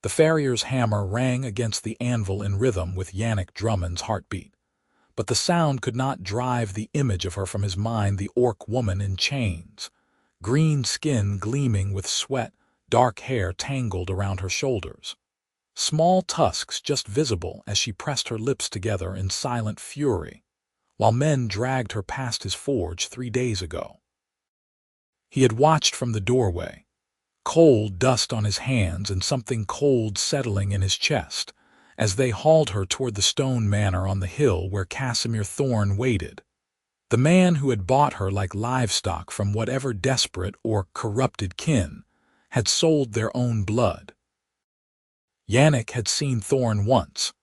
The farrier's hammer rang against the anvil in rhythm with Yannick Drummond's heartbeat. But the sound could not drive the image of her from his mind, the orc woman in chains. Green skin gleaming with sweat, dark hair tangled around her shoulders. Small tusks just visible as she pressed her lips together in silent fury, while men dragged her past his forge 3 days ago. He had watched from the doorway, cold dust on his hands and something cold settling in his chest, as they hauled her toward the stone manor on the hill where Casimir Thorne waited. The man who had bought her like livestock from whatever desperate or corrupted kin had sold their own blood. Yannick had seen Thorne once,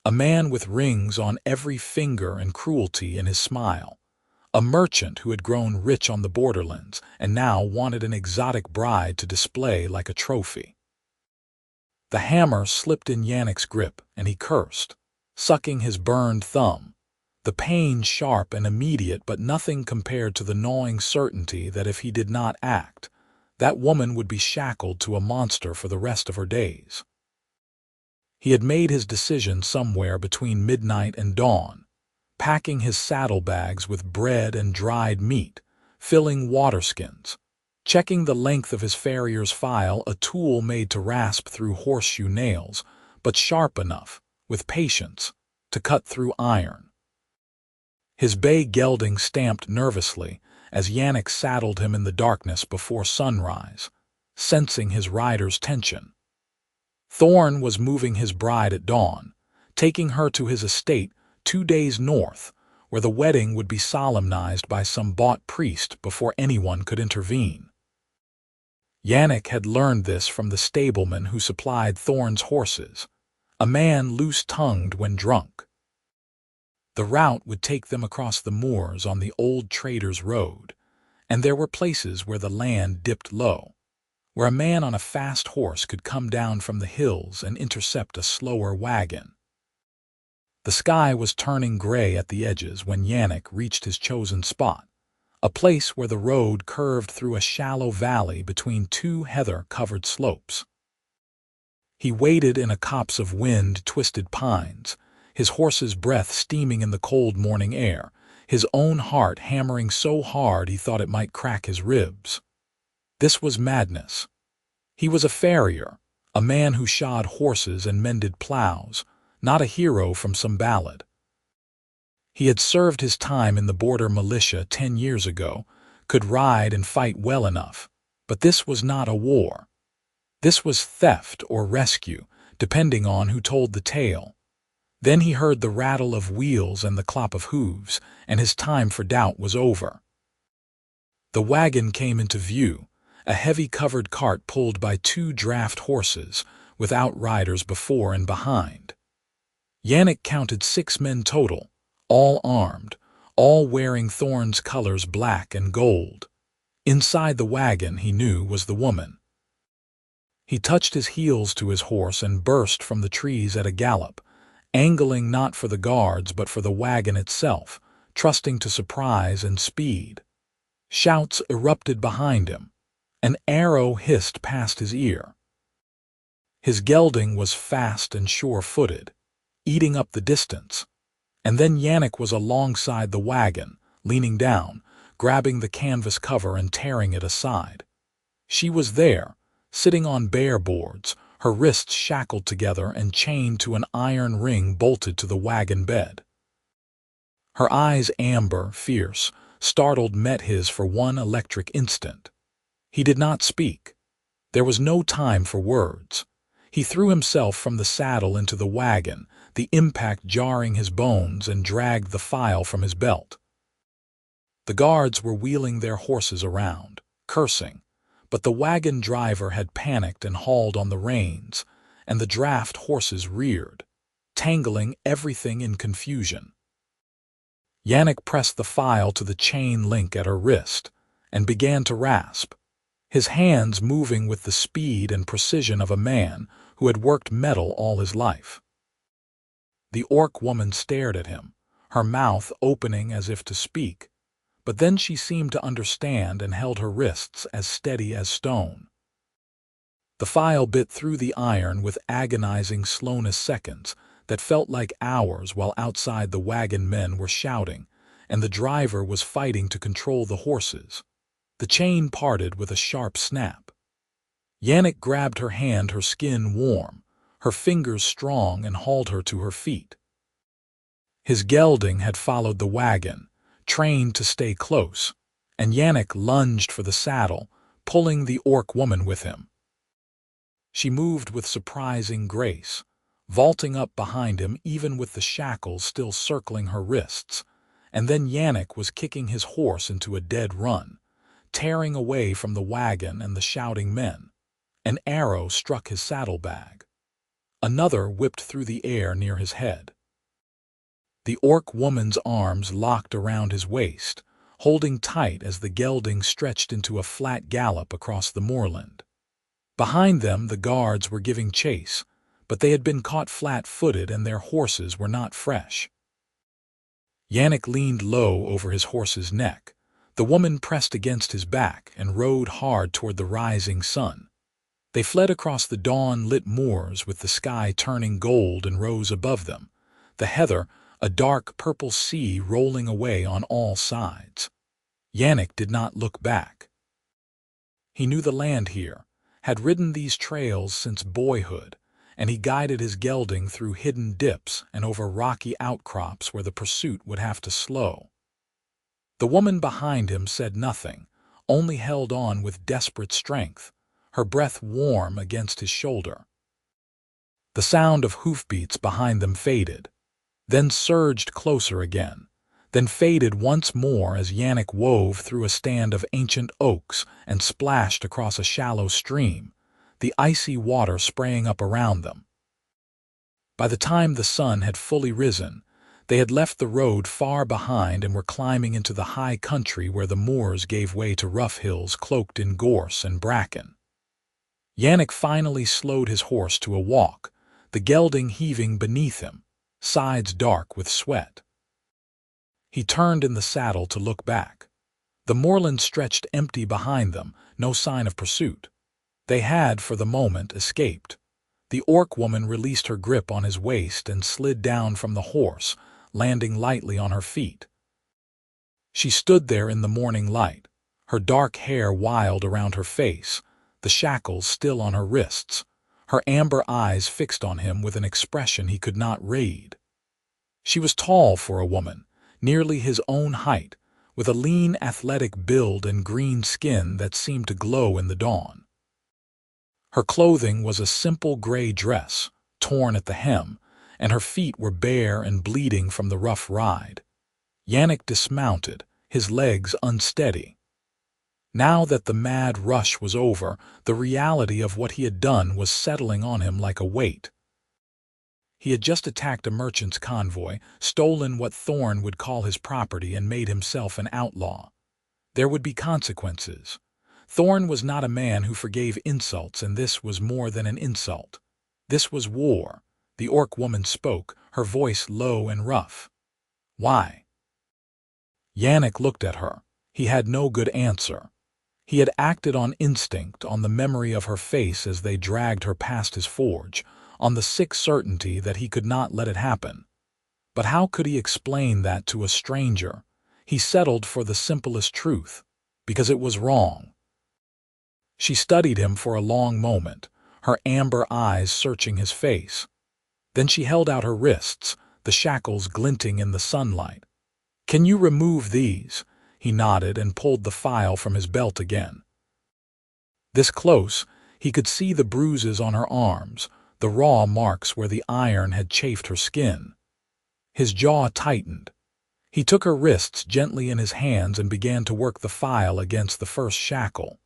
a man with rings on every finger and cruelty in his smile, a merchant who had grown rich on the borderlands and now wanted an exotic bride to display like a trophy. The hammer slipped in Yannick's grip and he cursed, sucking his burned thumb, the pain sharp and immediate but nothing compared to the gnawing certainty that if he did not act, that woman would be shackled to a monster for the rest of her days. He had made his decision somewhere between midnight and dawn, packing his saddlebags with bread and dried meat, filling waterskins, checking the length of his farrier's file, a tool made to rasp through horseshoe nails, but sharp enough, with patience, to cut through iron. His bay gelding stamped nervously as Yannick saddled him in the darkness before sunrise, sensing his rider's tension. Thorne was moving his bride at dawn, taking her to his estate 2 days north, where the wedding would be solemnized by some bought priest before anyone could intervene. Yannick had learned this from the stableman who supplied Thorne's horses, a man loose-tongued when drunk. The route would take them across the moors on the old trader's road, and there were places where the land dipped low, where a man on a fast horse could come down from the hills and intercept a slower wagon. The sky was turning gray at the edges when Yannick reached his chosen spot, a place where the road curved through a shallow valley between 2 heather-covered slopes. He waited in a copse of wind-twisted pines, his horse's breath steaming in the cold morning air, his own heart hammering so hard he thought it might crack his ribs. This was madness. He was a farrier, a man who shod horses and mended plows, not a hero from some ballad. He had served his time in the border militia 10 years ago, could ride and fight well enough, but this was not a war. This was theft or rescue, depending on who told the tale. Then he heard the rattle of wheels and the clop of hooves, and his time for doubt was over. The wagon came into view, a heavy covered cart pulled by 2 draft horses, with outriders before and behind. Yannick counted 6 men total, all armed, all wearing Thorne's colors, black and gold. Inside the wagon, he knew, was the woman. He touched his heels to his horse and burst from the trees at a gallop, angling not for the guards but for the wagon itself, trusting to surprise and speed. Shouts erupted behind him. An arrow hissed past his ear. His gelding was fast and sure-footed, eating up the distance. And then Yannick was alongside the wagon, leaning down, grabbing the canvas cover and tearing it aside. She was there, sitting on bare boards, her wrists shackled together and chained to an iron ring bolted to the wagon bed. Her eyes, amber, fierce, startled, met his for one electric instant. He did not speak. There was no time for words. He threw himself from the saddle into the wagon, the impact jarring his bones, and dragged the file from his belt. The guards were wheeling their horses around, cursing, but the wagon driver had panicked and hauled on the reins, and the draft horses reared, tangling everything in confusion. Yannick pressed the file to the chain link at her wrist and began to rasp, his hands moving with the speed and precision of a man who had worked metal all his life. The orc woman stared at him, her mouth opening as if to speak, but then she seemed to understand and held her wrists as steady as stone. The file bit through the iron with agonizing slowness, seconds that felt like hours, while outside the wagon men were shouting, and the driver was fighting to control the horses. The chain parted with a sharp snap. Yannick grabbed her hand, her skin warm, her fingers strong, and hauled her to her feet. His gelding had followed the wagon, trained to stay close, and Yannick lunged for the saddle, pulling the orc woman with him. She moved with surprising grace, vaulting up behind him even with the shackles still circling her wrists, and then Yannick was kicking his horse into a dead run, tearing away from the wagon and the shouting men. An arrow struck his saddlebag. Another whipped through the air near his head. The orc woman's arms locked around his waist, holding tight as the gelding stretched into a flat gallop across the moorland. Behind them the guards were giving chase, but they had been caught flat-footed and their horses were not fresh. Yannick leaned low over his horse's neck. The woman pressed against his back and rode hard toward the rising sun. They fled across the dawn-lit moors with the sky turning gold and rose above them, the heather a dark purple sea rolling away on all sides. Yannick did not look back. He knew the land here, had ridden these trails since boyhood, and he guided his gelding through hidden dips and over rocky outcrops where the pursuit would have to slow. The woman behind him said nothing, only held on with desperate strength, her breath warm against his shoulder. The sound of hoofbeats behind them faded, then surged closer again, then faded once more as Yannick wove through a stand of ancient oaks and splashed across a shallow stream, the icy water spraying up around them. By the time the sun had fully risen, they had left the road far behind and were climbing into the high country where the moors gave way to rough hills cloaked in gorse and bracken. Yannick finally slowed his horse to a walk, the gelding heaving beneath him, sides dark with sweat. He turned in the saddle to look back. The moorland stretched empty behind them, no sign of pursuit. They had, for the moment, escaped. The orc woman released her grip on his waist and slid down from the horse, landing lightly on her feet. She stood there in the morning light, her dark hair wild around her face, the shackles still on her wrists, her amber eyes fixed on him with an expression he could not read. She was tall for a woman, nearly his own height, with a lean, athletic build and green skin that seemed to glow in the dawn. Her clothing was a simple gray dress, torn at the hem, and her feet were bare and bleeding from the rough ride. Yannick dismounted, his legs unsteady. Now that the mad rush was over, the reality of what he had done was settling on him like a weight. He had just attacked a merchant's convoy, stolen what Thorn would call his property, and made himself an outlaw. There would be consequences. Thorn was not a man who forgave insults, and this was more than an insult. This was war. The orc woman spoke, her voice low and rough. Why? Yannick looked at her. He had no good answer. He had acted on instinct, on the memory of her face as they dragged her past his forge, on the sick certainty that he could not let it happen. But how could he explain that to a stranger? He settled for the simplest truth, because it was wrong. She studied him for a long moment, her amber eyes searching his face. Then she held out her wrists, the shackles glinting in the sunlight. "Can you remove these?" He nodded and pulled the file from his belt again. This close, he could see the bruises on her arms, the raw marks where the iron had chafed her skin. His jaw tightened. He took her wrists gently in his hands and began to work the file against the first shackle.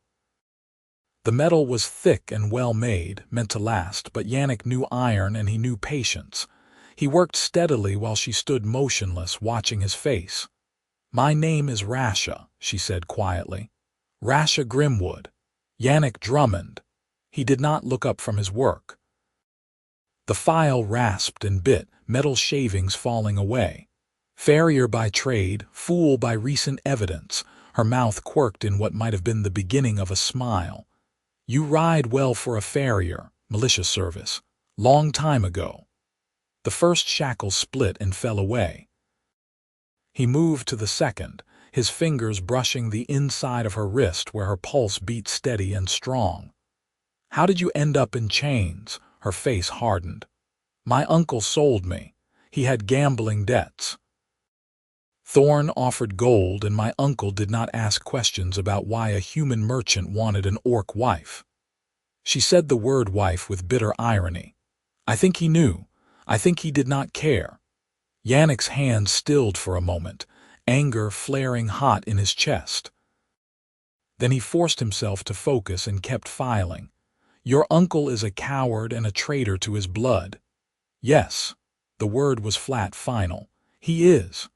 The metal was thick and well made, meant to last, but Yannick knew iron and he knew patience. He worked steadily while she stood motionless, watching his face. "My name is Rasha," she said quietly. "Rasha Grimwood." Yannick Drummond. He did not look up from his work. The file rasped and bit, metal shavings falling away. Farrier by trade, fool by recent evidence, her mouth quirked in what might have been the beginning of a smile. You ride well for a farrier, militia service. Long time ago. The first shackle split and fell away. He moved to the second, his fingers brushing the inside of her wrist where her pulse beat steady and strong. How did you end up in chains? Her face hardened. My uncle sold me. He had gambling debts. Thorn offered gold, and my uncle did not ask questions about why a human merchant wanted an orc wife. She said the word wife with bitter irony. I think he knew. I think he did not care. Yannick's hand stilled for a moment, anger flaring hot in his chest. Then he forced himself to focus and kept filing. Your uncle is a coward and a traitor to his blood. Yes, the word was flat final. He is.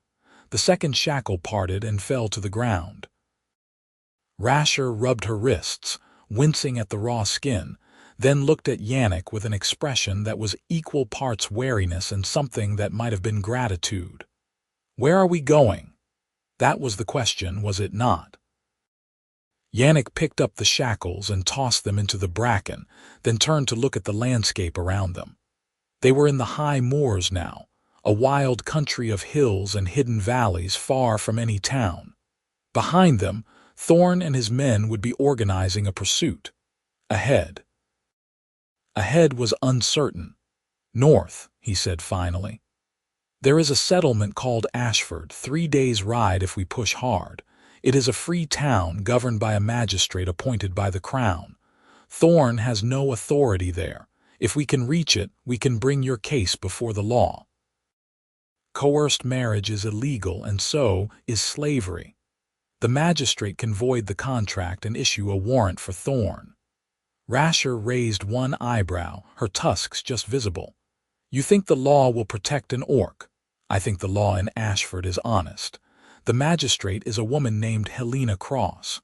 The second shackle parted and fell to the ground. Rasher rubbed her wrists, wincing at the raw skin, then looked at Yannick with an expression that was equal parts wariness and something that might have been gratitude. Where are we going? That was the question, was it not? Yannick picked up the shackles and tossed them into the bracken, then turned to look at the landscape around them. They were in the high moors now, a wild country of hills and hidden valleys far from any town. Behind them, Thorn and his men would be organizing a pursuit. Ahead was uncertain. North, he said finally. There is a settlement called Ashford, 3 days' ride if we push hard. It is a free town governed by a magistrate appointed by the crown. Thorn has no authority there. If we can reach it, we can bring your case before the law. Coerced marriage is illegal, and so is slavery. The magistrate can void the contract and issue a warrant for Thorn. Rasher raised one eyebrow, her tusks just visible. You think the law will protect an orc? I think the law in Ashford is honest. The magistrate is a woman named Helena Cross.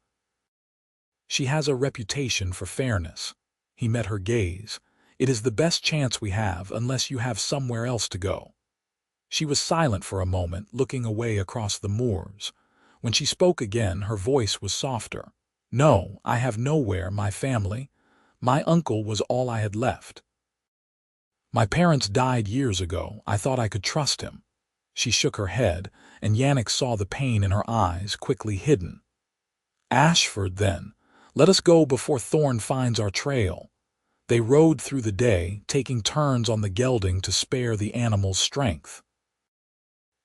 She has a reputation for fairness. He met her gaze. It is the best chance we have unless you have somewhere else to go. She was silent for a moment, looking away across the moors. When she spoke again, her voice was softer. No, I have nowhere, my family. My uncle was all I had left. My parents died years ago. I thought I could trust him. She shook her head, and Yannick saw the pain in her eyes, quickly hidden. Ashford, then. Let us go before Thorn finds our trail. They rode through the day, taking turns on the gelding to spare the animal's strength.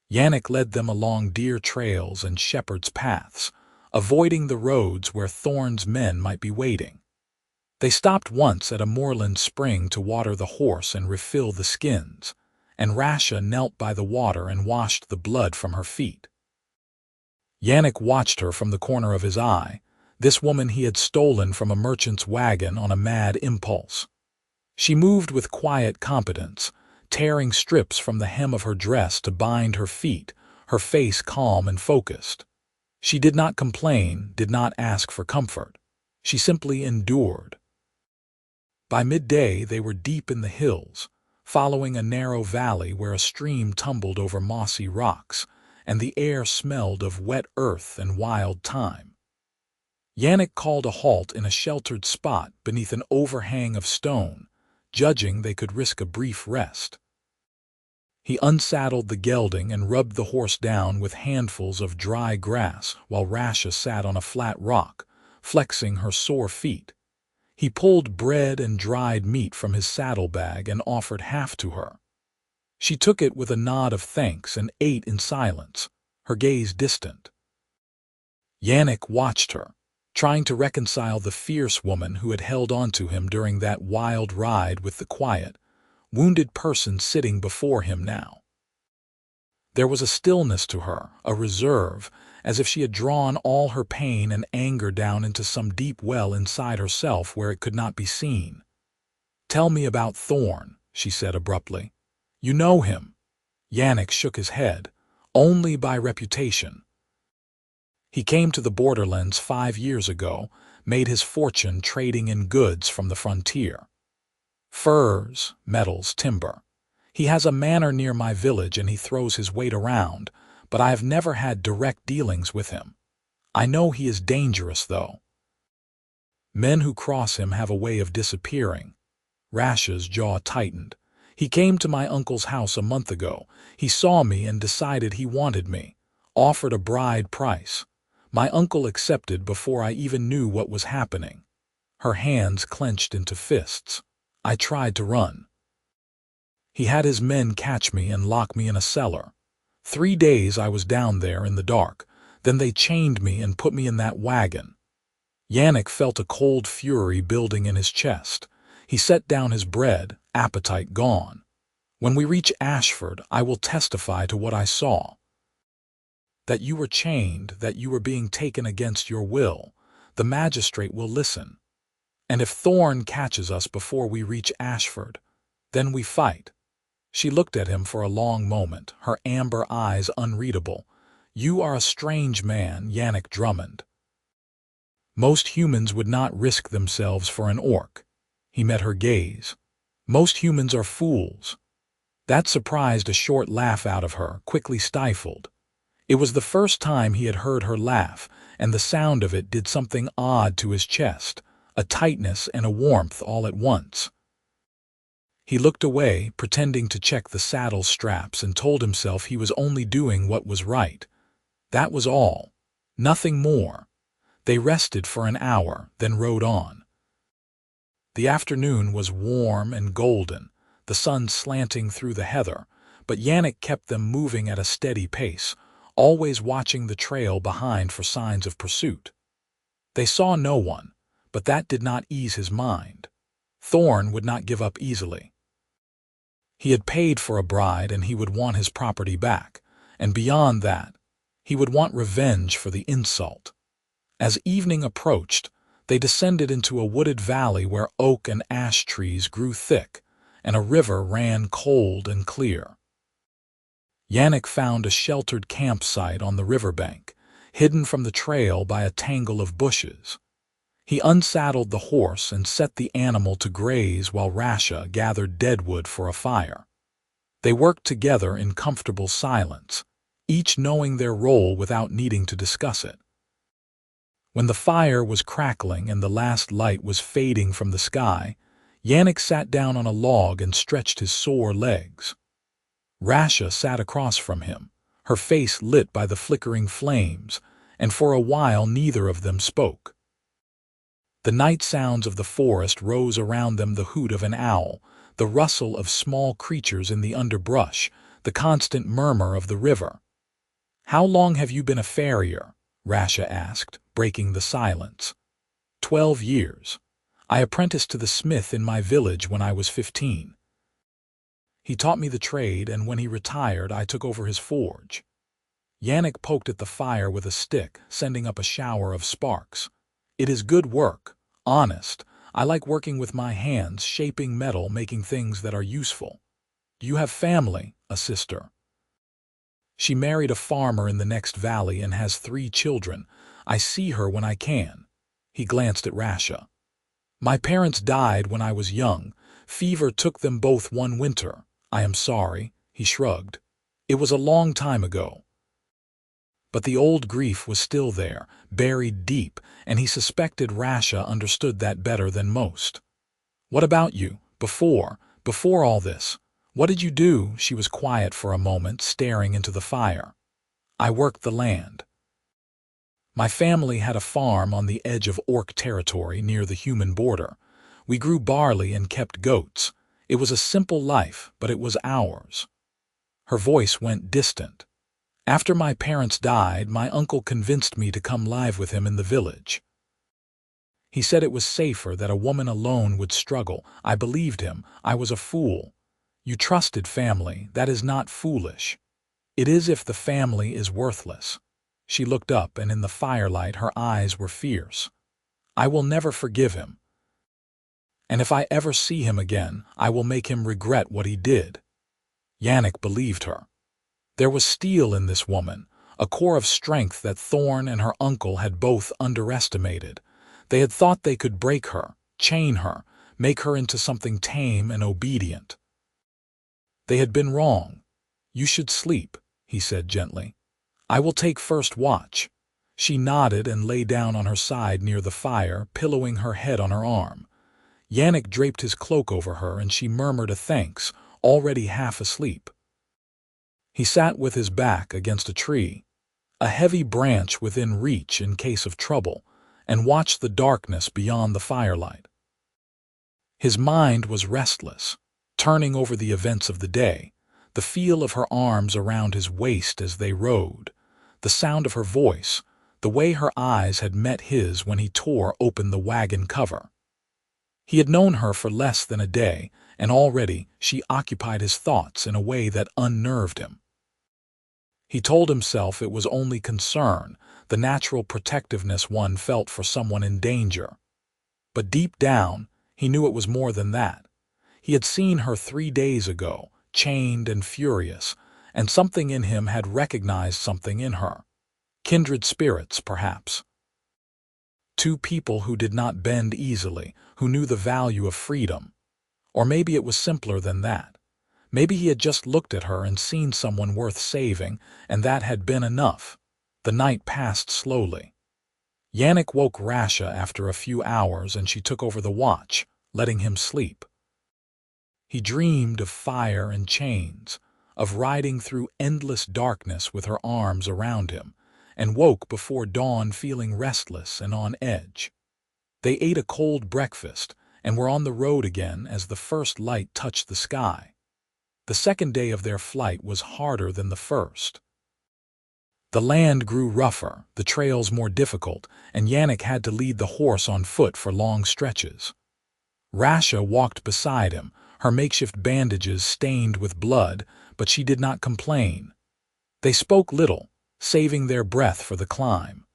Yannick led them along deer trails and shepherd's paths, avoiding the roads where Thorn's men might be waiting. They stopped once at a moorland spring to water the horse and refill the skins, and Rasha knelt by the water and washed the blood from her feet. Yannick watched her from the corner of his eye, this woman he had stolen from a merchant's wagon on a mad impulse. She moved with quiet competence, tearing strips from the hem of her dress to bind her feet, her face calm and focused. She did not complain, did not ask for comfort. She simply endured. By midday they were deep in the hills, following a narrow valley where a stream tumbled over mossy rocks, and the air smelled of wet earth and wild thyme. Yannick called a halt in a sheltered spot beneath an overhang of stone, judging they could risk a brief rest. He unsaddled the gelding and rubbed the horse down with handfuls of dry grass while Rasha sat on a flat rock, flexing her sore feet. He pulled bread and dried meat from his saddlebag and offered half to her. She took it with a nod of thanks and ate in silence, her gaze distant. Yannick watched her, trying to reconcile the fierce woman who had held on to him during that wild ride with the quiet, wounded person sitting before him now. There was a stillness to her, a reserve, as if she had drawn all her pain and anger down into some deep well inside herself where it could not be seen. "Tell me about Thorn," she said abruptly. "You know him." Yannick shook his head. "Only by reputation. He came to the borderlands 5 years ago, made his fortune trading in goods from the frontier. Furs, metals, timber. He has a manor near my village and he throws his weight around, but I have never had direct dealings with him. I know he is dangerous, though." Men who cross him have a way of disappearing. Rasha's jaw tightened. He came to my uncle's house a month ago. He saw me and decided he wanted me. Offered a bride price. My uncle accepted before I even knew what was happening. Her hands clenched into fists. I tried to run. He had his men catch me and lock me in a cellar. 3 days I was down there in the dark. Then they chained me and put me in that wagon. Yannick felt a cold fury building in his chest. He set down his bread, appetite gone. When we reach Ashford, I will testify to what I saw. That you were chained, that you were being taken against your will. The magistrate will listen. And if Thorn catches us before we reach Ashford, then we fight. She looked at him for a long moment, her amber eyes unreadable. You are a strange man, Yannick Drummond. Most humans would not risk themselves for an orc. He met her gaze. Most humans are fools. That surprised a short laugh out of her, quickly stifled. It was the first time he had heard her laugh, and the sound of it did something odd to his chest, a tightness and a warmth all at once. He looked away, pretending to check the saddle straps, and told himself he was only doing what was right. That was all. Nothing more. They rested for an hour, then rode on. The afternoon was warm and golden, the sun slanting through the heather, but Yannick kept them moving at a steady pace, always watching the trail behind for signs of pursuit. They saw no one, but that did not ease his mind. Thorn would not give up easily. He had paid for a bride and he would want his property back, and beyond that, he would want revenge for the insult. As evening approached, they descended into a wooded valley where oak and ash trees grew thick, and a river ran cold and clear. Yannick found a sheltered campsite on the riverbank, hidden from the trail by a tangle of bushes. He unsaddled the horse and set the animal to graze while Rasha gathered deadwood for a fire. They worked together in comfortable silence, each knowing their role without needing to discuss it. When the fire was crackling and the last light was fading from the sky, Yannick sat down on a log and stretched his sore legs. Rasha sat across from him, her face lit by the flickering flames, and for a while neither of them spoke. The night sounds of the forest rose around them, the hoot of an owl, the rustle of small creatures in the underbrush, the constant murmur of the river. "How long have you been a farrier?" Rasha asked, breaking the silence. 12 years. I apprenticed to the smith in my village when I was 15. He taught me the trade, and when he retired, I took over his forge. Yannick poked at the fire with a stick, sending up a shower of sparks. It is good work, honest. I like working with my hands, shaping metal, making things that are useful. Do you have family, a sister? She married a farmer in the next valley and has 3 children. I see her when I can. He glanced at Rasha. My parents died when I was young. Fever took them both one winter. I am sorry, he shrugged. It was a long time ago. But the old grief was still there, buried deep, and he suspected Rasha understood that better than most. What about you, before all this? What did you do? She was quiet for a moment, staring into the fire. I worked the land. My family had a farm on the edge of orc territory near the human border. We grew barley and kept goats. It was a simple life, but it was ours. Her voice went distant. After my parents died, my uncle convinced me to come live with him in the village. He said it was safer, that a woman alone would struggle. I believed him. I was a fool. You trusted family. That is not foolish. It is if the family is worthless. She looked up, and in the firelight her eyes were fierce. I will never forgive him. And if I ever see him again, I will make him regret what he did. Yannick believed her. There was steel in this woman, a core of strength that Thorn and her uncle had both underestimated. They had thought they could break her, chain her, make her into something tame and obedient. They had been wrong. You should sleep, he said gently. I will take first watch. She nodded and lay down on her side near the fire, pillowing her head on her arm. Yannick draped his cloak over her and she murmured a thanks, already half asleep. He sat with his back against a tree, a heavy branch within reach in case of trouble, and watched the darkness beyond the firelight. His mind was restless, turning over the events of the day, the feel of her arms around his waist as they rode, the sound of her voice, the way her eyes had met his when he tore open the wagon cover. He had known her for less than a day, and already she occupied his thoughts in a way that unnerved him. He told himself it was only concern, the natural protectiveness one felt for someone in danger. But deep down, he knew it was more than that. He had seen her 3 days ago, chained and furious, and something in him had recognized something in her. Kindred spirits, perhaps. Two people who did not bend easily, who knew the value of freedom. Or maybe it was simpler than that. Maybe he had just looked at her and seen someone worth saving, and that had been enough. The night passed slowly. Yannick woke Rasha after a few hours and she took over the watch, letting him sleep. He dreamed of fire and chains, of riding through endless darkness with her arms around him, and woke before dawn feeling restless and on edge. They ate a cold breakfast and were on the road again as the first light touched the sky. The second day of their flight was harder than the first. The land grew rougher, the trails more difficult, and Yannick had to lead the horse on foot for long stretches. Rasha walked beside him, her makeshift bandages stained with blood, but she did not complain. They spoke little, saving their breath for the climb.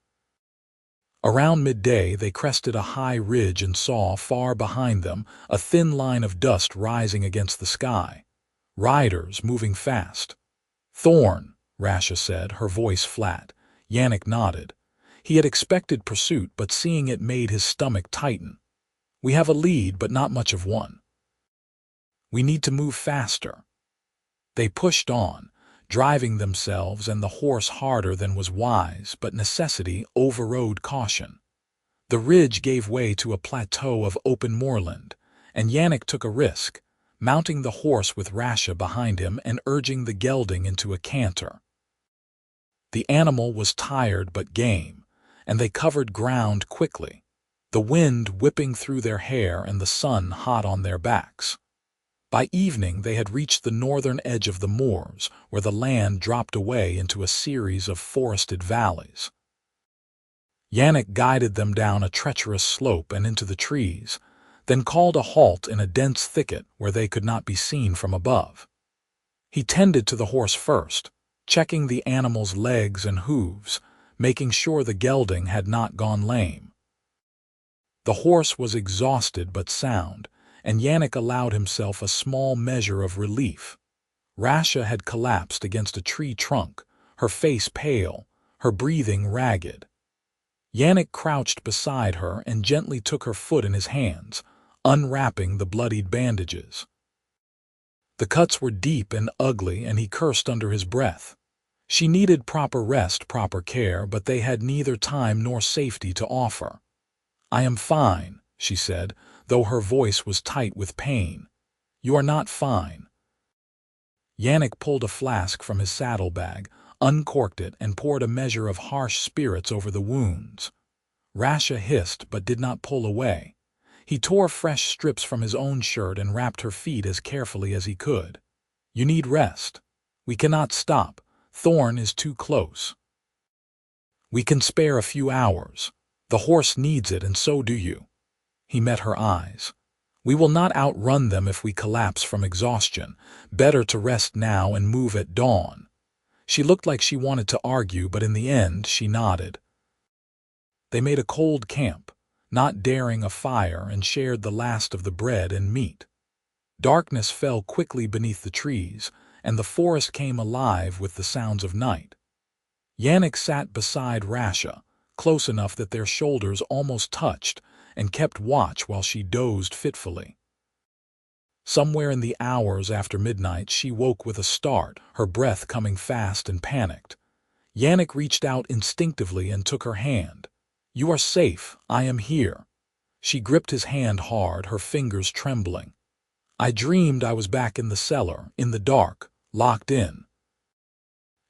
Around midday they crested a high ridge and saw, far behind them, a thin line of dust rising against the sky. Riders moving fast. "Thorn," Rasha said, her voice flat. Yannick nodded. He had expected pursuit, but seeing it made his stomach tighten. "We have a lead, but not much of one. We need to move faster." They pushed on, driving themselves and the horse harder than was wise, but necessity overrode caution. The ridge gave way to a plateau of open moorland, and Yannick took a risk, mounting the horse with Rasha behind him and urging the gelding into a canter. The animal was tired but game, and they covered ground quickly, the wind whipping through their hair and the sun hot on their backs. By evening they had reached the northern edge of the moors, where the land dropped away into a series of forested valleys. Yannick guided them down a treacherous slope and into the trees, then called a halt in a dense thicket where they could not be seen from above. He tended to the horse first, checking the animal's legs and hooves, making sure the gelding had not gone lame. The horse was exhausted but sound, and Yannick allowed himself a small measure of relief. Rasha had collapsed against a tree trunk, her face pale, her breathing ragged. Yannick crouched beside her and gently took her foot in his hands, unwrapping the bloodied bandages. The cuts were deep and ugly, and he cursed under his breath. She needed proper rest, proper care, but they had neither time nor safety to offer. "I am fine," she said, though her voice was tight with pain. "You are not fine." Yannick pulled a flask from his saddlebag, uncorked it, and poured a measure of harsh spirits over the wounds. Rasha hissed but did not pull away. He tore fresh strips from his own shirt and wrapped her feet as carefully as he could. "You need rest. We cannot stop. Thorn is too close. We can spare a few hours. The horse needs it, and so do you." He met her eyes. "We will not outrun them if we collapse from exhaustion. Better to rest now and move at dawn." She looked like she wanted to argue, but in the end she nodded. They made a cold camp, not daring a fire, and shared the last of the bread and meat. Darkness fell quickly beneath the trees, and the forest came alive with the sounds of night. Yannick sat beside Rasha, close enough that their shoulders almost touched, and kept watch while she dozed fitfully. Somewhere in the hours after midnight she woke with a start, her breath coming fast and panicked. Yannick reached out instinctively and took her hand. "You are safe. I am here." She gripped his hand hard, her fingers trembling. "I dreamed I was back in the cellar, in the dark, locked in."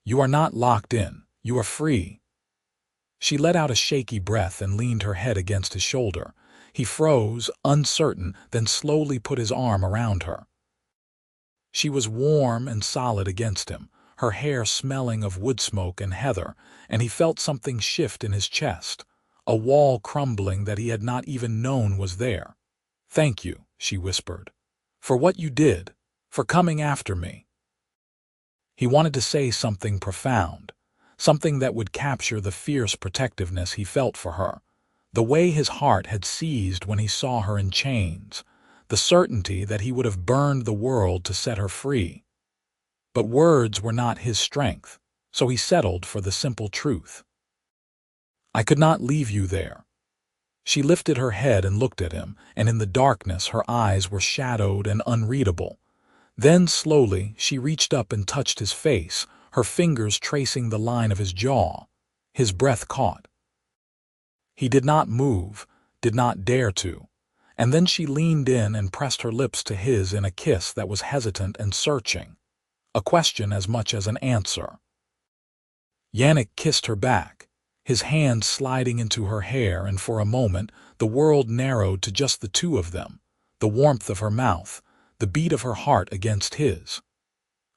"You are not locked in. You are free." She let out a shaky breath and leaned her head against his shoulder. He froze, uncertain, then slowly put his arm around her. She was warm and solid against him, her hair smelling of wood smoke and heather, and he felt something shift in his chest, a wall crumbling that he had not even known was there. "Thank you," she whispered, "for what you did, for coming after me." He wanted to say something profound, something that would capture the fierce protectiveness he felt for her, the way his heart had seized when he saw her in chains, the certainty that he would have burned the world to set her free. But words were not his strength, so he settled for the simple truth. "I could not leave you there." She lifted her head and looked at him, and in the darkness her eyes were shadowed and unreadable. Then slowly she reached up and touched his face, her fingers tracing the line of his jaw. His breath caught. He did not move, did not dare to. And then she leaned in and pressed her lips to his in a kiss that was hesitant and searching, a question as much as an answer. Yannick kissed her back, his hand sliding into her hair, and for a moment the world narrowed to just the two of them, the warmth of her mouth, the beat of her heart against his.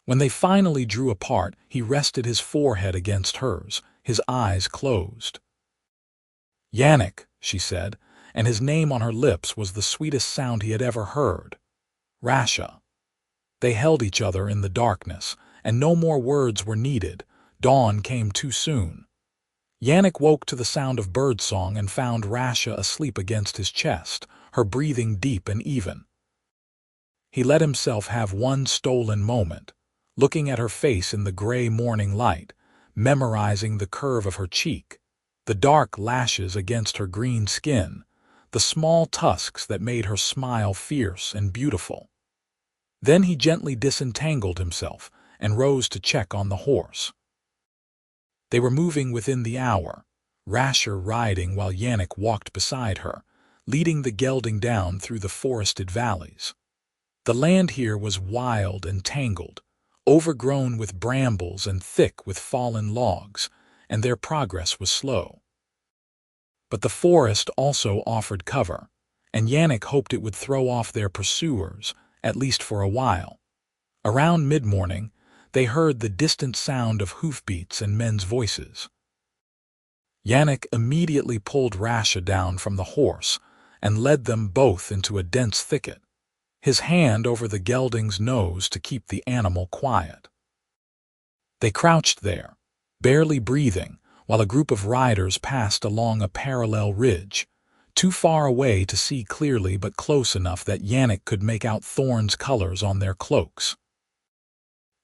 When they finally drew apart, he rested his forehead against hers, his eyes closed. "Yannick," she said, and his name on her lips was the sweetest sound he had ever heard. "Rasha." They held each other in the darkness, and no more words were needed. Dawn came too soon. Yannick woke to the sound of birdsong and found Rasha asleep against his chest, her breathing deep and even. He let himself have one stolen moment, looking at her face in the gray morning light, memorizing the curve of her cheek, the dark lashes against her green skin, the small tusks that made her smile fierce and beautiful. Then he gently disentangled himself and rose to check on the horse. They were moving within the hour, Rasher riding while Yannick walked beside her, leading the gelding down through the forested valleys. The land here was wild and tangled, overgrown with brambles and thick with fallen logs, and their progress was slow. But the forest also offered cover, and Yannick hoped it would throw off their pursuers, at least for a while. Around mid-morning, they heard the distant sound of hoofbeats and men's voices. Yannick immediately pulled Rasha down from the horse and led them both into a dense thicket, his hand over the gelding's nose to keep the animal quiet. They crouched there, barely breathing, while a group of riders passed along a parallel ridge, too far away to see clearly but close enough that Yannick could make out Thorn's colors on their cloaks.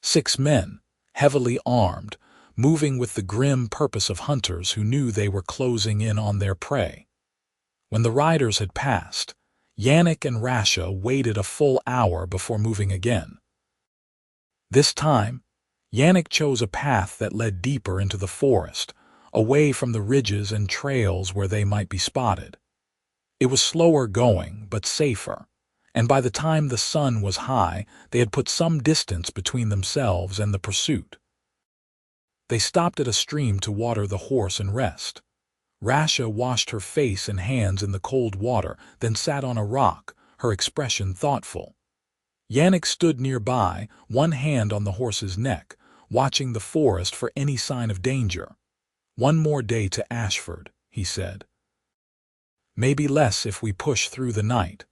6 men, heavily armed, moving with the grim purpose of hunters who knew they were closing in on their prey. When the riders had passed, Yannick and Rasha waited a full hour before moving again. This time, Yannick chose a path that led deeper into the forest, away from the ridges and trails where they might be spotted. It was slower going, but safer, and by the time the sun was high, they had put some distance between themselves and the pursuit. They stopped at a stream to water the horse and rest. Rasha washed her face and hands in the cold water, then sat on a rock, her expression thoughtful. Yannick stood nearby, one hand on the horse's neck, watching the forest for any sign of danger. "One more day to Ashford," he said. "Maybe less if we push through the night.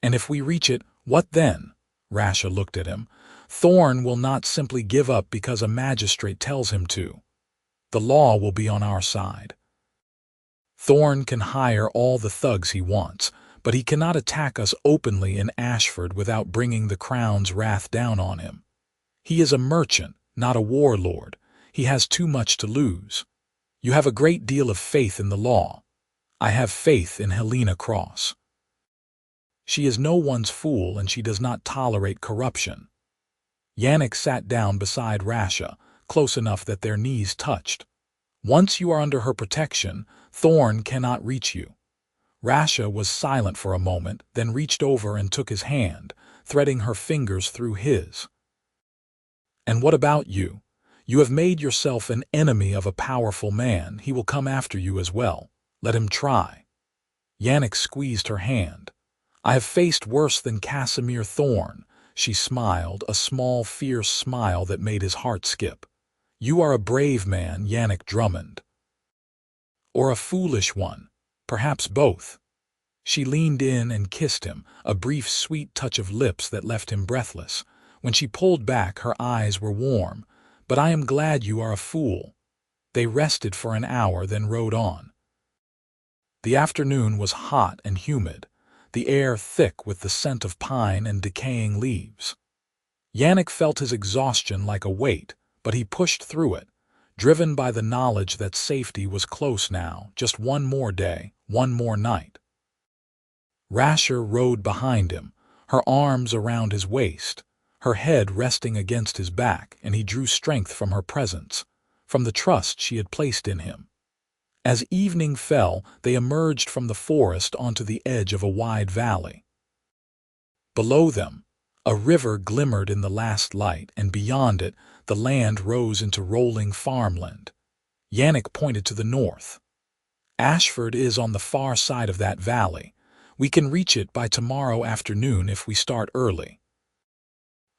And if we reach it, what then?" Rasha looked at him. "Thorn will not simply give up because a magistrate tells him to. The law will be on our side. Thorn can hire all the thugs he wants, but he cannot attack us openly in Ashford without bringing the crown's wrath down on him. He is a merchant, not a warlord. He has too much to lose. You have a great deal of faith in the law. I have faith in Helena Cross. She is no one's fool, and she does not tolerate corruption." Yannick sat down beside Rasha, close enough that their knees touched. Once you are under her protection, Thorn cannot reach you. Rasha was silent for a moment, then reached over and took his hand, threading her fingers through his. And what about you? You have made yourself an enemy of a powerful man. He will come after you as well. Let him try. Yannick squeezed her hand. I have faced worse than Casimir Thorn. She smiled, a small, fierce smile that made his heart skip. You are a brave man, Yannick Drummond. Or a foolish one. Perhaps both. She leaned in and kissed him, a brief, sweet touch of lips that left him breathless. When she pulled back, her eyes were warm. But I am glad you are a fool. They rested for an hour, then rode on. The afternoon was hot and humid, the air thick with the scent of pine and decaying leaves. Yannick felt his exhaustion like a weight, but he pushed through it, driven by the knowledge that safety was close now, just one more day, one more night. Rasher rode behind him, her arms around his waist, her head resting against his back, and he drew strength from her presence, from the trust she had placed in him. As evening fell, they emerged from the forest onto the edge of a wide valley. Below them, a river glimmered in the last light, and beyond it, the land rose into rolling farmland. Yannick pointed to the north. Ashford is on the far side of that valley. We can reach it by tomorrow afternoon if we start early.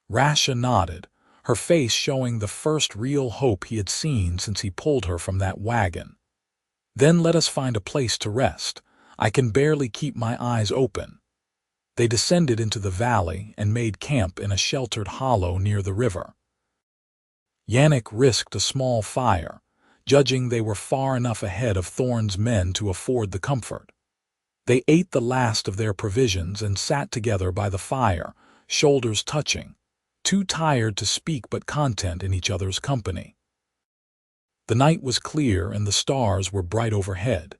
Rasha nodded, her face showing the first real hope he had seen since he pulled her from that wagon. Then let us find a place to rest. I can barely keep my eyes open. They descended into the valley and made camp in a sheltered hollow near the river. Yannick risked a small fire, judging they were far enough ahead of Thorn's men to afford the comfort. They ate the last of their provisions and sat together by the fire, shoulders touching, too tired to speak but content in each other's company. The night was clear and the stars were bright overhead.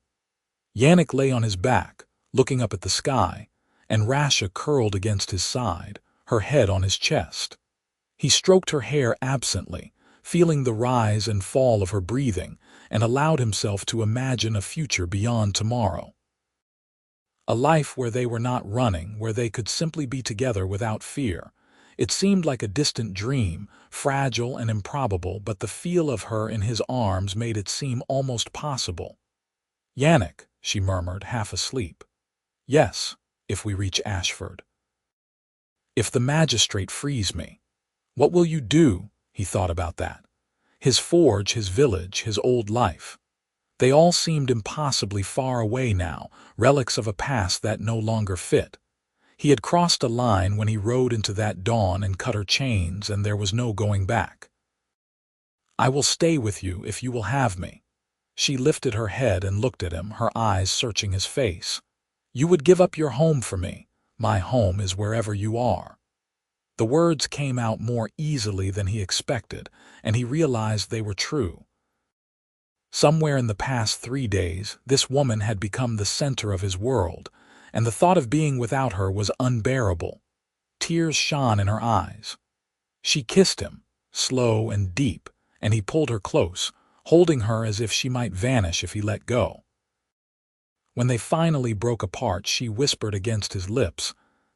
Yannick lay on his back, looking up at the sky, and Rasha curled against his side, her head on his chest. He stroked her hair absently, feeling the rise and fall of her breathing, and allowed himself to imagine a future beyond tomorrow. A life where they were not running, where they could simply be together without fear. It seemed like a distant dream, fragile and improbable, but the feel of her in his arms made it seem almost possible. Yannick, she murmured, half asleep. Yes, if we reach Ashford. If the magistrate frees me. What will you do? He thought about that. His forge, his village, his old life. They all seemed impossibly far away now, relics of a past that no longer fit. He had crossed a line when he rode into that dawn and cut her chains, and there was no going back. I will stay with you if you will have me. She lifted her head and looked at him, her eyes searching his face. You would give up your home for me. My home is wherever you are. The words came out more easily than he expected, and he realized they were true. Somewhere in the past 3 days, this woman had become the center of his world, and the thought of being without her was unbearable. Tears shone in her eyes. She kissed him, slow and deep, and he pulled her close, holding her as if she might vanish if he let go. When they finally broke apart, she whispered against his lips,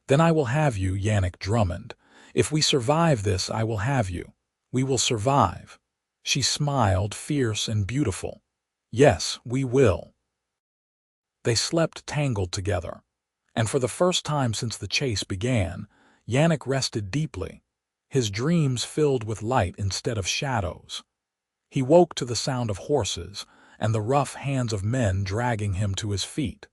Then I will have you, Yannick Drummond. If we survive this, I will have you. We will survive. She smiled, fierce and beautiful. Yes, we will. They slept tangled together, and for the first time since the chase began, Yannick rested deeply, his dreams filled with light instead of shadows. He woke to the sound of horses and the rough hands of men dragging him to his feet.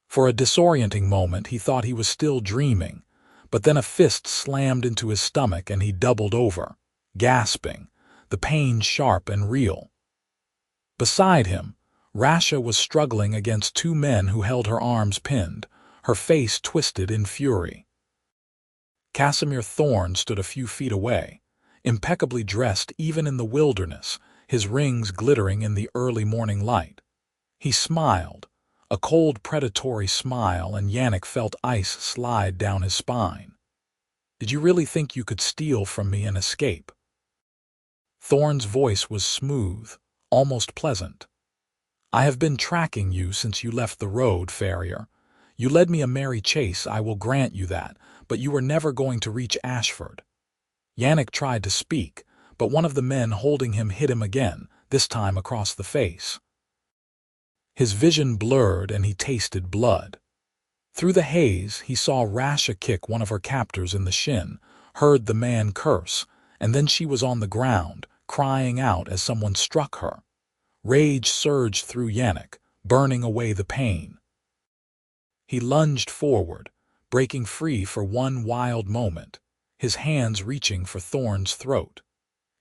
For a disorienting moment he thought he was still dreaming, but then a fist slammed into his stomach and he doubled over, gasping, the pain sharp and real. Beside him, Rasha was struggling against 2 men who held her arms pinned, her face twisted in fury. Casimir Thorn stood a few feet away, impeccably dressed even in the wilderness, his rings glittering in the early morning light. He smiled, a cold predatory smile, and Yannick felt ice slide down his spine. Did you really think you could steal from me and escape? Thorn's voice was smooth, almost pleasant. "I have been tracking you since you left the road, farrier. You led me a merry chase, I will grant you that, but you were never going to reach Ashford." Yannick tried to speak, but one of the men holding him hit him again, this time across the face. His vision blurred and he tasted blood. Through the haze, he saw Rasha kick one of her captors in the shin, heard the man curse, and then she was on the ground, crying out as someone struck her. Rage surged through Yannick, burning away the pain. He lunged forward, breaking free for one wild moment, his hands reaching for Thorn's throat.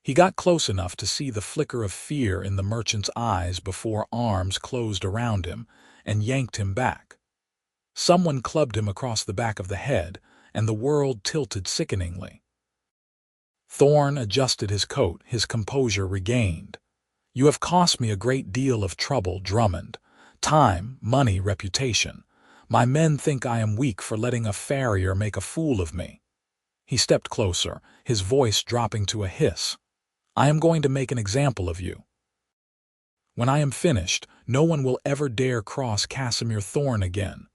He got close enough to see the flicker of fear in the merchant's eyes before arms closed around him and yanked him back. Someone clubbed him across the back of the head, and the world tilted sickeningly. Thorn adjusted his coat, his composure regained. "You have cost me a great deal of trouble, Drummond. Time, money, reputation. My men think I am weak for letting a farrier make a fool of me." He stepped closer, his voice dropping to a hiss. "I am going to make an example of you. When I am finished, no one will ever dare cross Casimir Thorn again."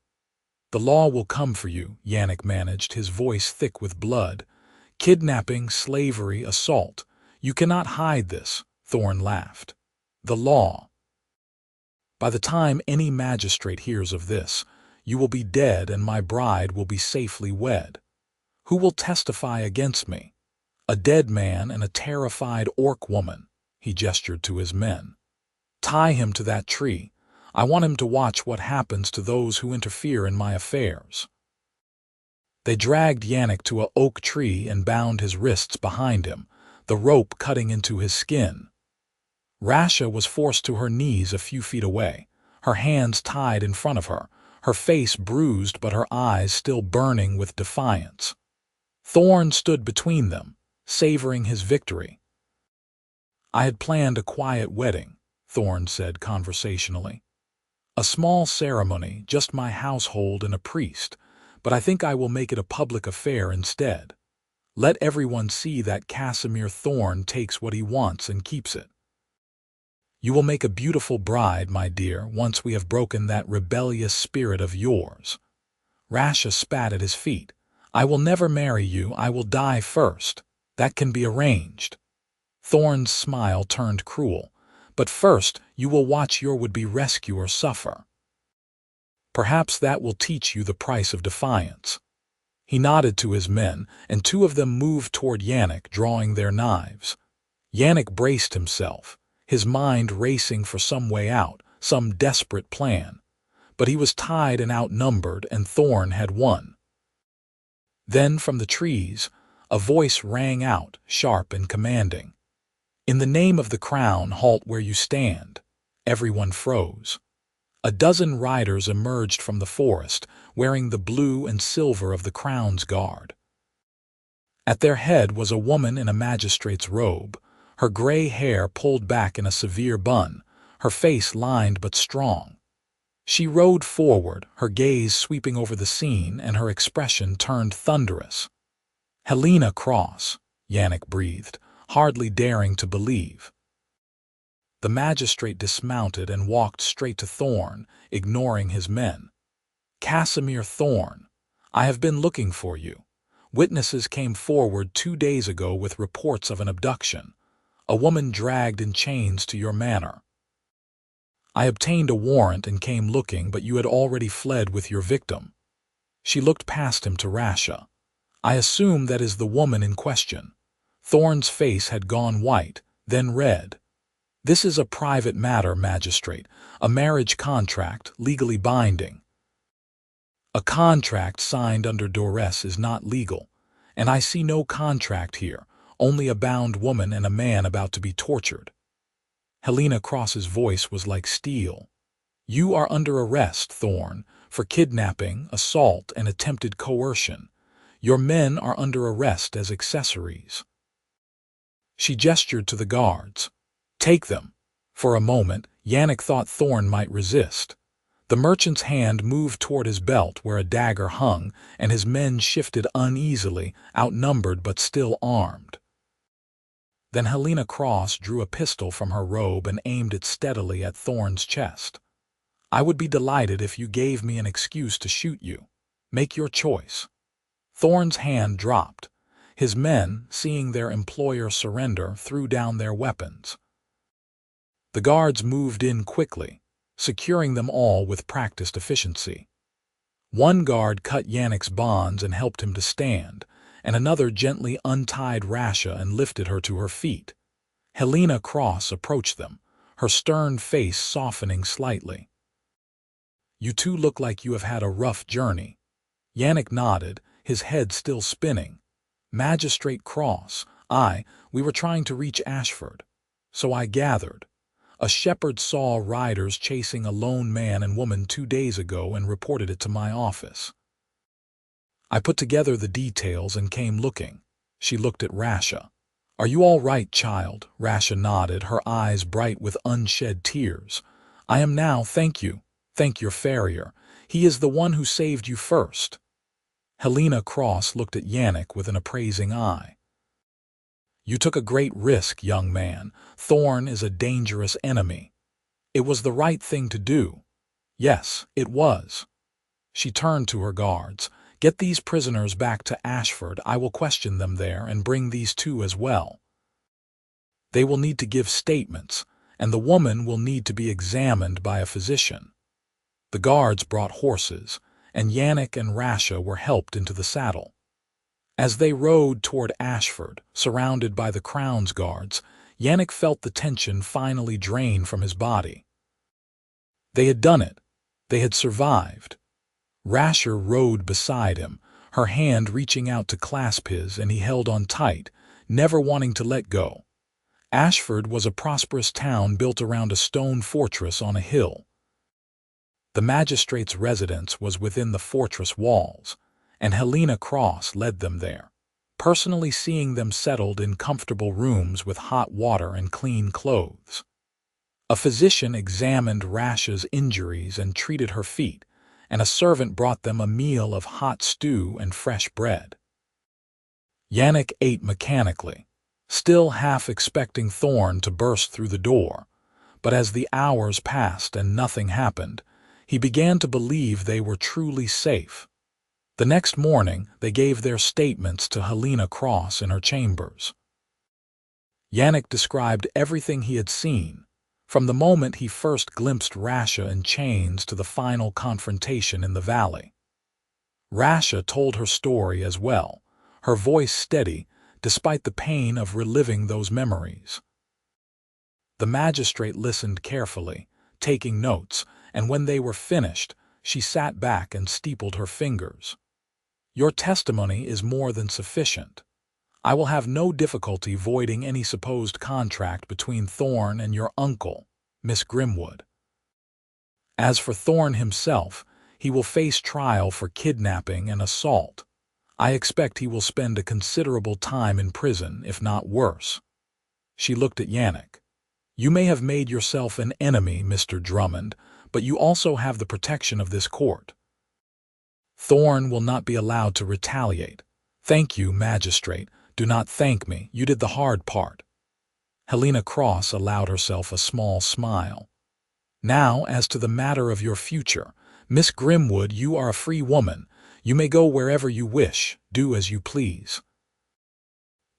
"The law will come for you," Yannick managed, his voice thick with blood. "Kidnapping, slavery, assault. You cannot hide this," Thorn laughed. "The law. By the time any magistrate hears of this, you will be dead and my bride will be safely wed. Who will testify against me? A dead man and a terrified orc woman," he gestured to his men. "Tie him to that tree. I want him to watch what happens to those who interfere in my affairs." They dragged Yannick to an oak tree and bound his wrists behind him, the rope cutting into his skin. Rasha was forced to her knees a few feet away, her hands tied in front of her, her face bruised but her eyes still burning with defiance. Thorn stood between them, savoring his victory. "I had planned a quiet wedding," Thorn said conversationally. "A small ceremony, just my household and a priest, but I think I will make it a public affair instead. Let everyone see that Casimir Thorn takes what he wants and keeps it. You will make a beautiful bride, my dear, once we have broken that rebellious spirit of yours." Rasha spat at his feet. "I will never marry you, I will die first. That can be arranged." Thorn's smile turned cruel. "But first you will watch your would-be rescuer suffer. Perhaps that will teach you the price of defiance." He nodded to his men, and two of them moved toward Yannick, drawing their knives. Yannick braced himself, his mind racing for some way out, some desperate plan. But he was tied and outnumbered, and Thorn had won. Then from the trees, a voice rang out, sharp and commanding. "In the name of the crown, halt where you stand." Everyone froze. A dozen riders emerged from the forest, wearing the blue and silver of the crown's guard. At their head was a woman in a magistrate's robe, her gray hair pulled back in a severe bun, her face lined but strong. She rode forward, her gaze sweeping over the scene and her expression turned thunderous. "Helena Cross," Yannick breathed, hardly daring to believe. The magistrate dismounted and walked straight to Thorn, ignoring his men. "Casimir Thorn, I have been looking for you. Witnesses came forward 2 days ago with reports of an abduction. A woman dragged in chains to your manor. I obtained a warrant and came looking, but you had already fled with your victim." She looked past him to Rasha. "I assume that is the woman in question." Thorn's face had gone white, then red. "This is a private matter, magistrate, a marriage contract, legally binding." "A contract signed under duress is not legal, and I see no contract here, only a bound woman and a man about to be tortured." Helena Cross's voice was like steel. "You are under arrest, Thorn, for kidnapping, assault, and attempted coercion. Your men are under arrest as accessories." She gestured to the guards. "Take them." For a moment, Yannick thought Thorn might resist. The merchant's hand moved toward his belt where a dagger hung, and his men shifted uneasily, outnumbered but still armed. Then Helena Cross drew a pistol from her robe and aimed it steadily at Thorn's chest. "I would be delighted if you gave me an excuse to shoot you. Make your choice." Thorn's hand dropped. His men, seeing their employer surrender, threw down their weapons. The guards moved in quickly, securing them all with practiced efficiency. One guard cut Yannick's bonds and helped him to stand, and another gently untied Rasha and lifted her to her feet. Helena Cross approached them, her stern face softening slightly. "You two look like you have had a rough journey." Yannick nodded, his head still spinning. "Magistrate Cross, we were trying to reach Ashford. So I gathered. A shepherd saw riders chasing a lone man and woman 2 days ago and reported it to my office. I put together the details and came looking." She looked at Rasha. "Are you all right, child?" Rasha nodded, her eyes bright with unshed tears. "I am now, thank you. Thank your farrier. He is the one who saved you first." Helena Cross looked at Yannick with an appraising eye. "You took a great risk, young man. Thorn is a dangerous enemy. It was the right thing to do." "Yes, it was." She turned to her guards. "Get these prisoners back to Ashford. I will question them there and bring these two as well. They will need to give statements, and the woman will need to be examined by a physician." The guards brought horses, and Yannick and Rasha were helped into the saddle. As they rode toward Ashford, surrounded by the Crown's guards, Yannick felt the tension finally drain from his body. They had done it. They had survived. Rasha rode beside him, her hand reaching out to clasp his, and he held on tight, never wanting to let go. Ashford was a prosperous town built around a stone fortress on a hill. The magistrate's residence was within the fortress walls, and Helena Cross led them there, personally seeing them settled in comfortable rooms with hot water and clean clothes. A physician examined Rasha's injuries and treated her feet, and a servant brought them a meal of hot stew and fresh bread. Yannick ate mechanically, still half expecting Thorn to burst through the door, but as the hours passed and nothing happened, he began to believe they were truly safe. The next morning, they gave their statements to Helena Cross in her chambers. Yannick described everything he had seen, from the moment he first glimpsed Rasha in chains to the final confrontation in the valley. Rasha told her story as well, her voice steady, despite the pain of reliving those memories. The magistrate listened carefully, taking notes, and when they were finished, she sat back and steepled her fingers. "Your testimony is more than sufficient. I will have no difficulty voiding any supposed contract between Thorn and your uncle, Miss Grimwood. As for Thorn himself, he will face trial for kidnapping and assault. I expect he will spend a considerable time in prison, if not worse." She looked at Yannick. "You may have made yourself an enemy, Mr. Drummond, but you also have the protection of this court. Thorn will not be allowed to retaliate. Thank you, magistrate. Do not thank me. You did the hard part." Helena Cross allowed herself a small smile. "Now, as to the matter of your future. Miss Grimwood, you are a free woman. You may go wherever you wish, do as you please.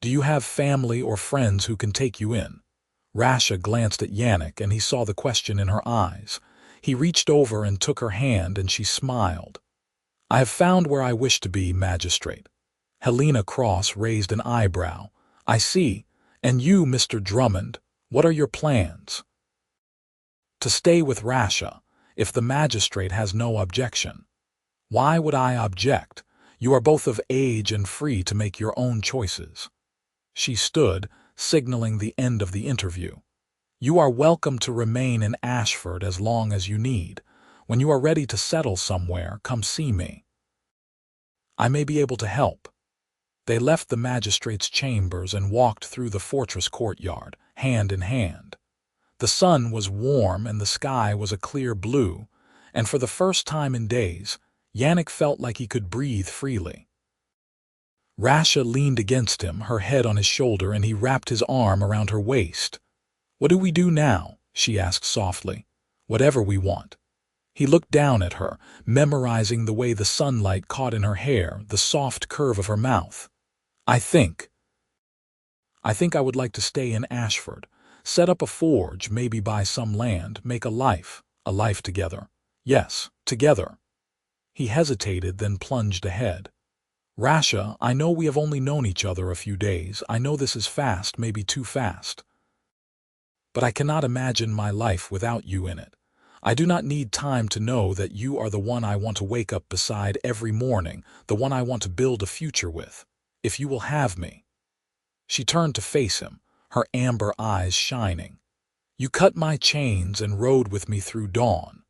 Do you have family or friends who can take you in?" Rasha glanced at Yannick, and he saw the question in her eyes. He reached over and took her hand, and she smiled. "I have found where I wish to be, magistrate." Helena Cross raised an eyebrow. "I see. And you, Mr. Drummond, what are your plans?" "To stay with Rasha, if the magistrate has no objection." "Why would I object? You are both of age and free to make your own choices." She stood, signaling the end of the interview. "You are welcome to remain in Ashford as long as you need. When you are ready to settle somewhere, come see me. I may be able to help." They left the magistrate's chambers and walked through the fortress courtyard, hand in hand. The sun was warm and the sky was a clear blue, and for the first time in days, Yannick felt like he could breathe freely. Rasha leaned against him, her head on his shoulder, and he wrapped his arm around her waist. "What do we do now?" she asked softly. "Whatever we want." He looked down at her, memorizing the way the sunlight caught in her hair, the soft curve of her mouth. I think I would like to stay in Ashford, set up a forge, maybe buy some land, make a life together. Yes, together." He hesitated, then plunged ahead. "Rasha, I know we have only known each other a few days. I know this is fast, maybe too fast. But I cannot imagine my life without you in it. I do not need time to know that you are the one I want to wake up beside every morning, the one I want to build a future with. If you will have me." She turned to face him, her amber eyes shining. "You cut my chains and rode with me through dawn.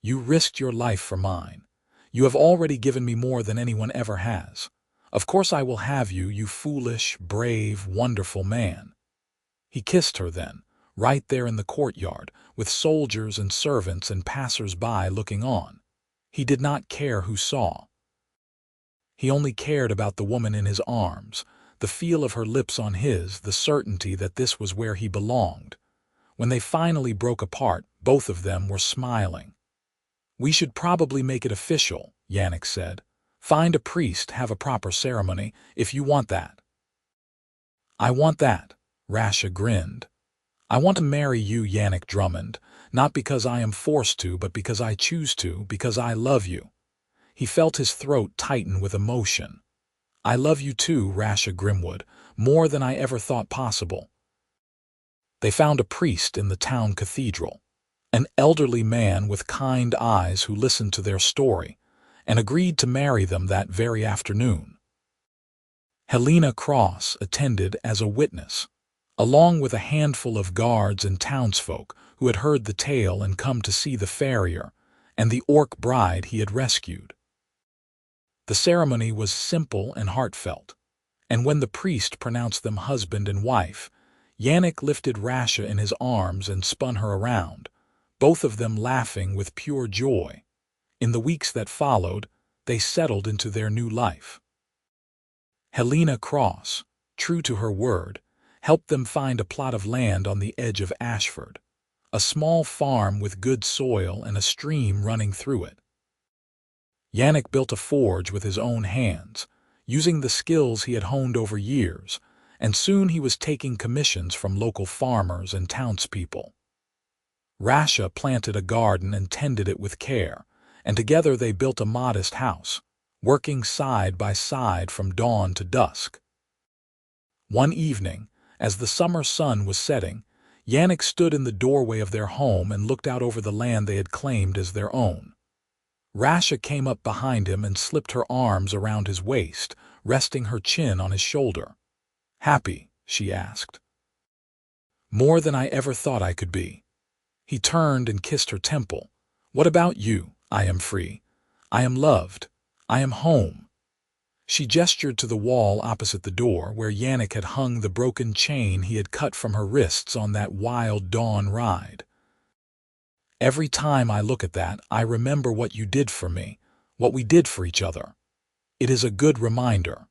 You risked your life for mine. You have already given me more than anyone ever has. Of course I will have you, you foolish, brave, wonderful man." He kissed her then, right there in the courtyard, with soldiers and servants and passers-by looking on. He did not care who saw. He only cared about the woman in his arms, the feel of her lips on his, the certainty that this was where he belonged. When they finally broke apart, both of them were smiling. "We should probably make it official," Yannick said. "Find a priest, have a proper ceremony, if you want that." "I want that," Rasha grinned. "I want to marry you, Yannick Drummond, not because I am forced to, but because I choose to, because I love you." He felt his throat tighten with emotion. "I love you too, Rasha Grimwood, more than I ever thought possible." They found a priest in the town cathedral, an elderly man with kind eyes who listened to their story, and agreed to marry them that very afternoon. Helena Cross attended as a witness, along with a handful of guards and townsfolk who had heard the tale and come to see the farrier and the orc bride he had rescued. The ceremony was simple and heartfelt, and when the priest pronounced them husband and wife, Yannick lifted Rasha in his arms and spun her around, both of them laughing with pure joy. In the weeks that followed, they settled into their new life. Helena Cross, true to her word, helped them find a plot of land on the edge of Ashford, a small farm with good soil and a stream running through it. Yannick built a forge with his own hands, using the skills he had honed over years, and soon he was taking commissions from local farmers and townspeople. Rasha planted a garden and tended it with care, and together they built a modest house, working side by side from dawn to dusk. One evening, as the summer sun was setting, Yannick stood in the doorway of their home and looked out over the land they had claimed as their own. Rasha came up behind him and slipped her arms around his waist, resting her chin on his shoulder. "Happy?" she asked. "More than I ever thought I could be." He turned and kissed her temple. "What about you?" "I am free. I am loved. I am home." She gestured to the wall opposite the door where Yannick had hung the broken chain he had cut from her wrists on that wild dawn ride. "Every time I look at that, I remember what you did for me, what we did for each other. It is a good reminder."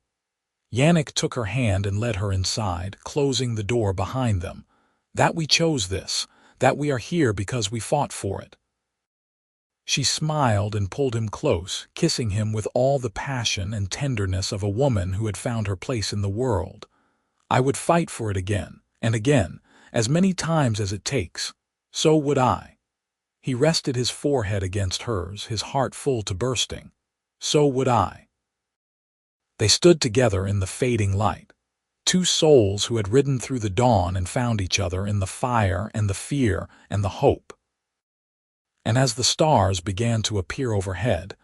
Yannick took her hand and led her inside, closing the door behind them. "That we chose this, that we are here because we fought for it." She smiled and pulled him close, kissing him with all the passion and tenderness of a woman who had found her place in the world. "I would fight for it again, and again, as many times as it takes. So would I." He rested his forehead against hers, his heart full to bursting. "So would I." They stood together in the fading light, two souls who had ridden through the dawn and found each other in the fire and the fear and the hope. And as the stars began to appear overhead,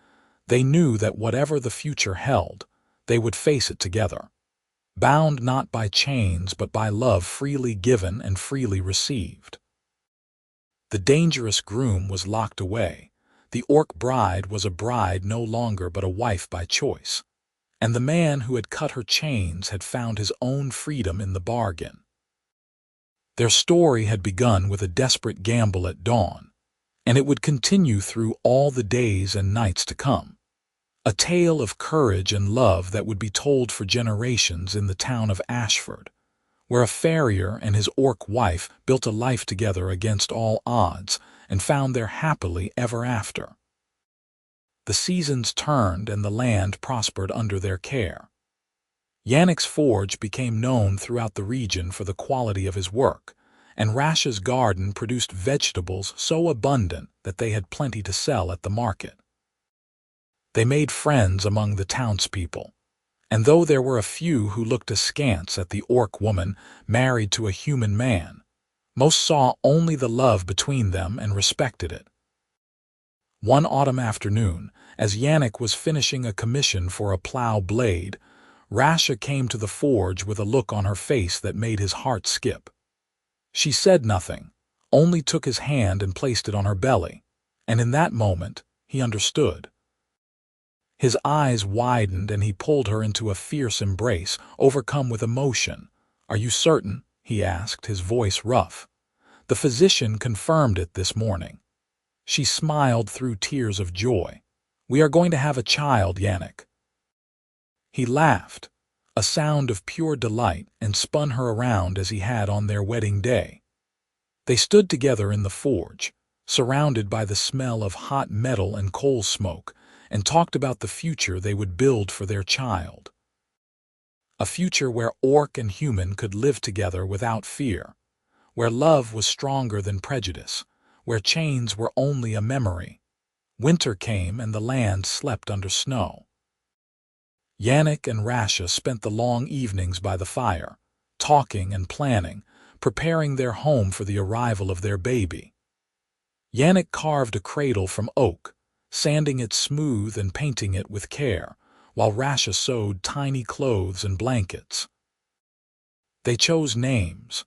they knew that whatever the future held, they would face it together, bound not by chains but by love freely given and freely received. The dangerous groom was locked away. The orc bride was a bride no longer but a wife by choice. And the man who had cut her chains had found his own freedom in the bargain. Their story had begun with a desperate gamble at dawn, and it would continue through all the days and nights to come. A tale of courage and love that would be told for generations in the town of Ashford, where a farrier and his orc wife built a life together against all odds and found their happily ever after. The seasons turned and the land prospered under their care. Yannick's forge became known throughout the region for the quality of his work, and Rasha's garden produced vegetables so abundant that they had plenty to sell at the market. They made friends among the townspeople, and though there were a few who looked askance at the orc woman married to a human man, most saw only the love between them and respected it. One autumn afternoon, as Yannick was finishing a commission for a plow blade, Rasha came to the forge with a look on her face that made his heart skip. She said nothing, only took his hand and placed it on her belly, and in that moment he understood. His eyes widened and he pulled her into a fierce embrace, overcome with emotion. "Are you certain?" he asked, his voice rough. "The physician confirmed it this morning." She smiled through tears of joy. "We are going to have a child, Yannick." He laughed, a sound of pure delight, and spun her around as he had on their wedding day. They stood together in the forge, surrounded by the smell of hot metal and coal smoke, and talked about the future they would build for their child. A future where orc and human could live together without fear, where love was stronger than prejudice, where chains were only a memory. Winter came and the land slept under snow. Yannick and Rasha spent the long evenings by the fire, talking and planning, preparing their home for the arrival of their baby. Yannick carved a cradle from oak, sanding it smooth and painting it with care, while Rasha sewed tiny clothes and blankets. They chose names,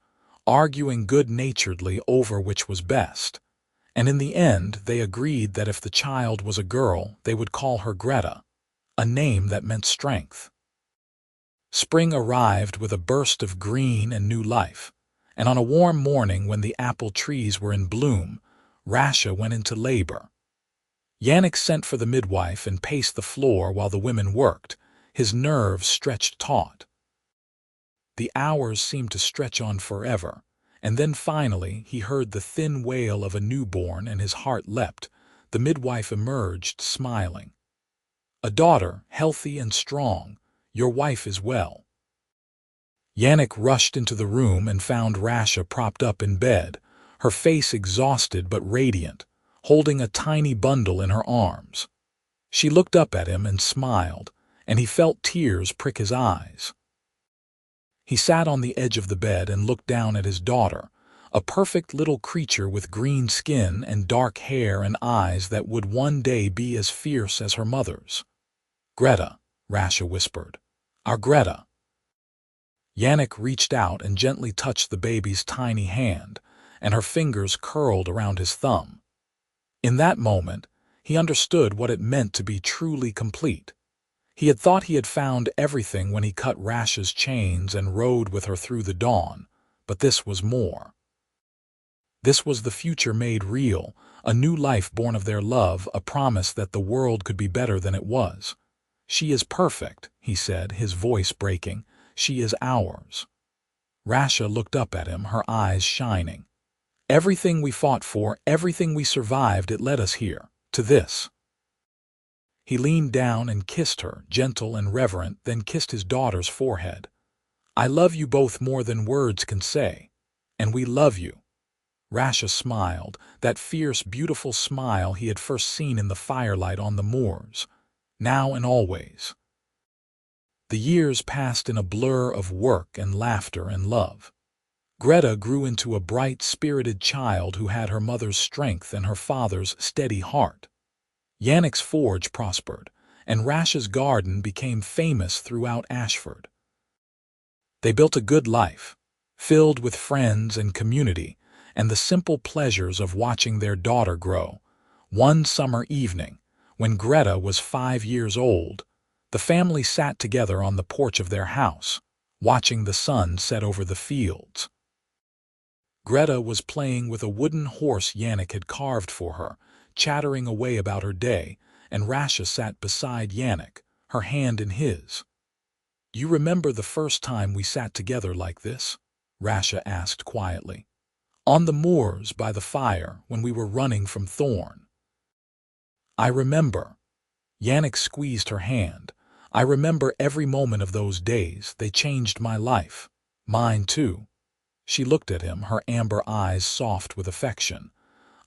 arguing good-naturedly over which was best, and in the end they agreed that if the child was a girl they would call her Greta, a name that meant strength. Spring arrived with a burst of green and new life, and on a warm morning when the apple trees were in bloom, Rasha went into labor. Yannick sent for the midwife and paced the floor while the women worked, his nerves stretched taut. The hours seemed to stretch on forever, and then finally he heard the thin wail of a newborn and his heart leapt. The midwife emerged, smiling. "A daughter, healthy and strong. Your wife is well." Yannick rushed into the room and found Rasha propped up in bed, her face exhausted but radiant, holding a tiny bundle in her arms. She looked up at him and smiled, and he felt tears prick his eyes. He sat on the edge of the bed and looked down at his daughter, a perfect little creature with green skin and dark hair and eyes that would one day be as fierce as her mother's. "Greta," Rasha whispered. "Our Greta." Yannick reached out and gently touched the baby's tiny hand, and her fingers curled around his thumb. In that moment, he understood what it meant to be truly complete. He had thought he had found everything when he cut Rasha's chains and rode with her through the dawn, but this was more. This was the future made real, a new life born of their love, a promise that the world could be better than it was. "She is perfect," he said, his voice breaking. "She is ours." Rasha looked up at him, her eyes shining. "Everything we fought for, everything we survived, it led us here, to this." He leaned down and kissed her, gentle and reverent, then kissed his daughter's forehead. "I love you both more than words can say, and we love you." Rasha smiled, that fierce, beautiful smile he had first seen in the firelight on the moors, now and always. The years passed in a blur of work and laughter and love. Greta grew into a bright, spirited child who had her mother's strength and her father's steady heart. Yannick's forge prospered, and Rasha's garden became famous throughout Ashford. They built a good life, filled with friends and community, and the simple pleasures of watching their daughter grow. One summer evening, when Greta was 5 years old, the family sat together on the porch of their house, watching the sun set over the fields. Greta was playing with a wooden horse Yannick had carved for her, chattering away about her day, and Rasha sat beside Yannick, her hand in his. "You remember the first time we sat together like this?" Rasha asked quietly. "On the moors by the fire when we were running from Thorn." "I remember." Yannick squeezed her hand. "I remember every moment of those days. They changed my life. Mine too." She looked at him, her amber eyes soft with affection.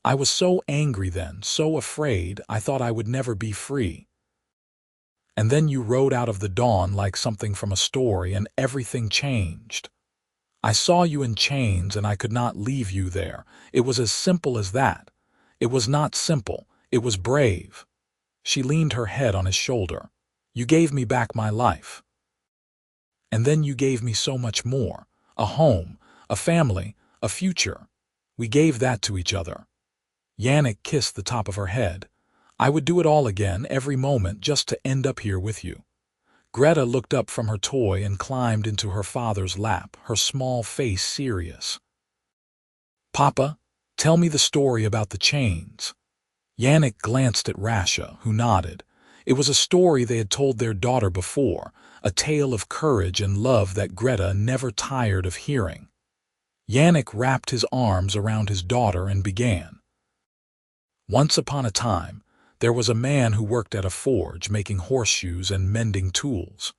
"I was so angry then, so afraid, I thought I would never be free. And then you rode out of the dawn like something from a story, and everything changed. I saw you in chains, and I could not leave you there. It was as simple as that. It was not simple. It was brave." She leaned her head on his shoulder. "You gave me back my life. And then you gave me so much more. A home, a family, a future. We gave that to each other." Yannick kissed the top of her head. "I would do it all again, every moment, just to end up here with you." Greta looked up from her toy and climbed into her father's lap, her small face serious. "Papa, tell me the story about the chains." Yannick glanced at Rasha, who nodded. It was a story they had told their daughter before, a tale of courage and love that Greta never tired of hearing. Yannick wrapped his arms around his daughter and began. "Once upon a time, there was a man who worked at a forge, making horseshoes and mending tools.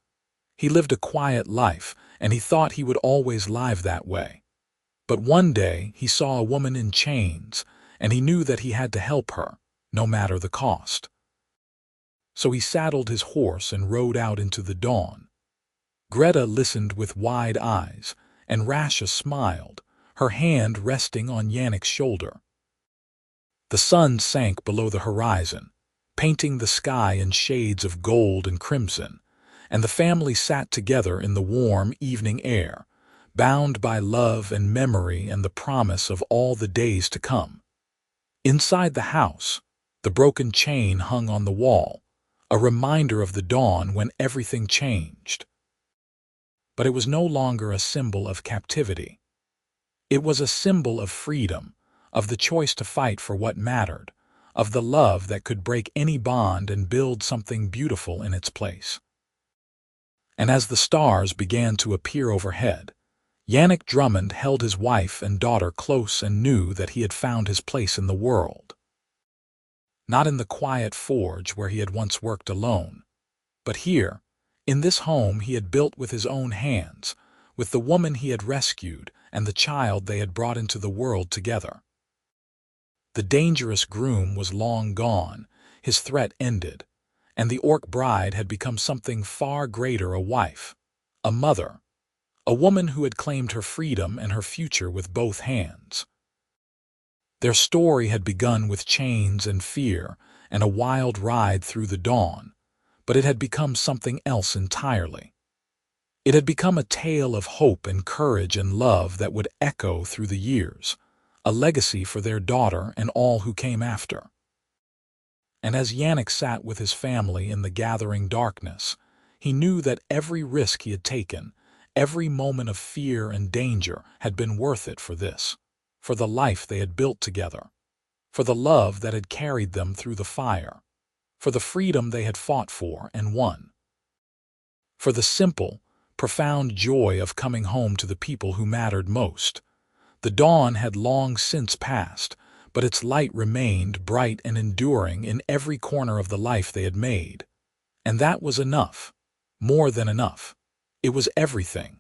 He lived a quiet life, and he thought he would always live that way. But one day he saw a woman in chains, and he knew that he had to help her, no matter the cost. So he saddled his horse and rode out into the dawn." Greta listened with wide eyes, and Rasha smiled, her hand resting on Yannick's shoulder. The sun sank below the horizon, painting the sky in shades of gold and crimson, and the family sat together in the warm evening air, bound by love and memory and the promise of all the days to come. Inside the house, the broken chain hung on the wall, a reminder of the dawn when everything changed. But it was no longer a symbol of captivity. It was a symbol of freedom, of the choice to fight for what mattered, of the love that could break any bond and build something beautiful in its place. And as the stars began to appear overhead, Yannick Drummond held his wife and daughter close and knew that he had found his place in the world. Not in the quiet forge where he had once worked alone, but here, in this home he had built with his own hands, with the woman he had rescued and the child they had brought into the world together. The dangerous Groom was long gone, his threat ended, and the orc bride had become something far greater, a wife, a mother, a woman who had claimed her freedom and her future with both hands. Their story had begun with chains and fear and a wild ride through the dawn, but it had become something else entirely. It had become a tale of hope and courage and love that would echo through the years, a legacy for their daughter and all who came after. And as Yannick sat with his family in the gathering darkness, he knew that every risk he had taken, every moment of fear and danger had been worth it for this, for the life they had built together, for the love that had carried them through the fire, for the freedom they had fought for and won, for the simple, profound joy of coming home to the people who mattered most. The dawn had long since passed, but its light remained bright and enduring in every corner of the life they had made. And that was enough, more than enough. It was everything.